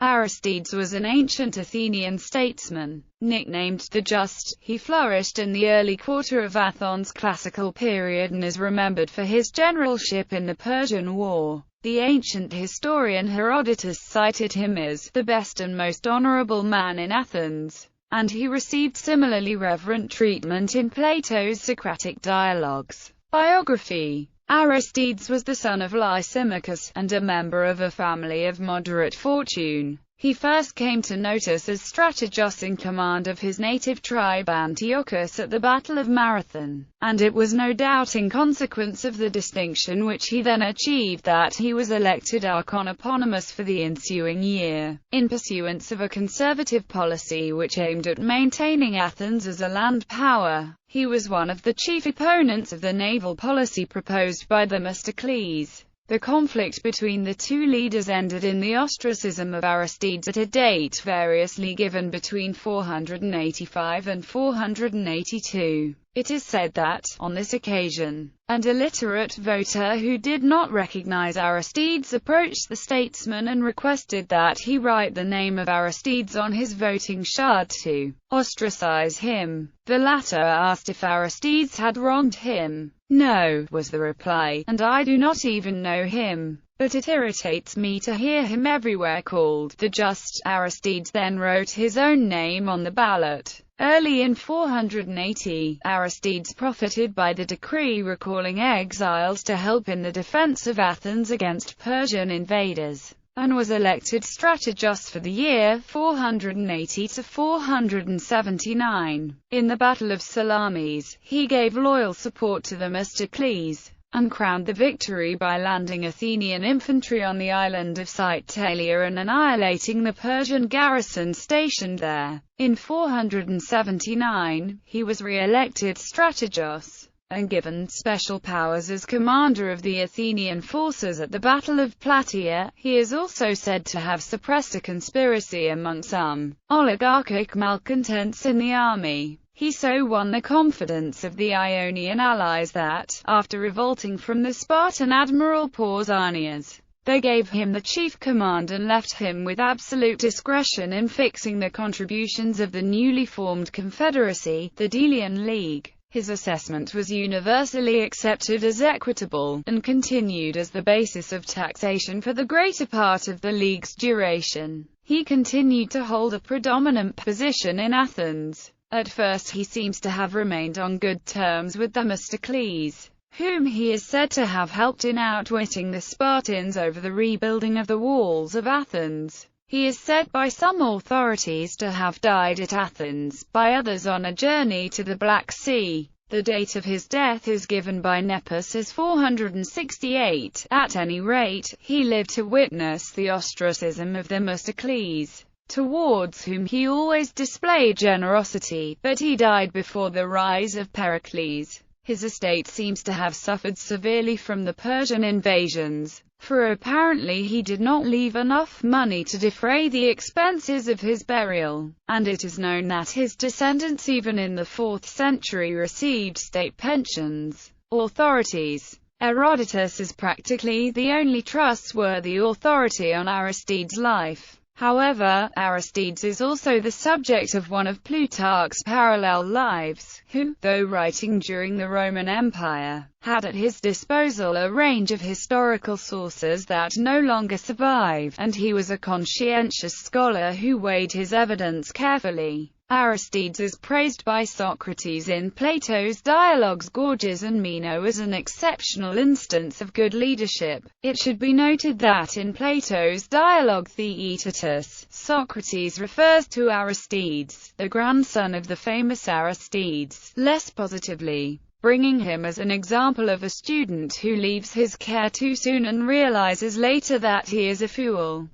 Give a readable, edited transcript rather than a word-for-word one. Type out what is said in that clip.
Aristides was an ancient Athenian statesman. Nicknamed the Just, he flourished in the early quarter of Athens' classical period and is remembered for his generalship in the Persian War. The ancient historian Herodotus cited him as the best and most honorable man in Athens, and he received similarly reverent treatment in Plato's Socratic dialogues. Biography: Aristides was the son of Lysimachus, and a member of a family of moderate fortune. He first came to notice as strategos in command of his native tribe Antiochus at the Battle of Marathon, and it was no doubt in consequence of the distinction which he then achieved that he was elected archon eponymous for the ensuing year, in pursuance of a conservative policy which aimed at maintaining Athens as a land power. He was one of the chief opponents of the naval policy proposed by Themistocles. The conflict between the two leaders ended in the ostracism of Aristides at a date variously given between 485 and 482. It is said that, on this occasion, an illiterate voter who did not recognize Aristides approached the statesman and requested that he write the name of Aristides on his voting card to ostracize him. The latter asked if Aristides had wronged him. "No," was the reply, "and I do not even know him. But it irritates me to hear him everywhere called the Just." Aristides then wrote his own name on the ballot. Early in 480, Aristides profited by the decree recalling exiles to help in the defense of Athens against Persian invaders, and was elected strategos for the year 480 to 479. In the Battle of Salamis, he gave loyal support to Themistocles, and crowned the victory by landing Athenian infantry on the island of Psytalia and annihilating the Persian garrison stationed there. In 479, he was re-elected strategos, and given special powers as commander of the Athenian forces at the Battle of Plataea. He is also said to have suppressed a conspiracy among some oligarchic malcontents in the army. He so won the confidence of the Ionian allies that, after revolting from the Spartan admiral Pausanias, they gave him the chief command and left him with absolute discretion in fixing the contributions of the newly formed confederacy, the Delian League. His assessment was universally accepted as equitable, and continued as the basis of taxation for the greater part of the League's duration. He continued to hold a predominant position in Athens. At first he seems to have remained on good terms with Themistocles, whom he is said to have helped in outwitting the Spartans over the rebuilding of the walls of Athens. He is said by some authorities to have died at Athens, by others on a journey to the Black Sea. The date of his death is given by Nepos as 468. At any rate, he lived to witness the ostracism of Themistocles, towards whom he always displayed generosity, but he died before the rise of Pericles. His estate seems to have suffered severely from the Persian invasions, for apparently he did not leave enough money to defray the expenses of his burial, and it is known that his descendants even in the 4th century received state pensions. Authorities: Herodotus is practically the only trustworthy authority on Aristides' life. However, Aristides is also the subject of one of Plutarch's parallel lives, who, though writing during the Roman Empire, had at his disposal a range of historical sources that no longer survive, and he was a conscientious scholar who weighed his evidence carefully. Aristides is praised by Socrates in Plato's dialogues Gorgias and Meno as an exceptional instance of good leadership. It should be noted that in Plato's dialogue Theaetetus, Socrates refers to Aristides, the grandson of the famous Aristides, less positively, bringing him as an example of a student who leaves his care too soon and realizes later that he is a fool.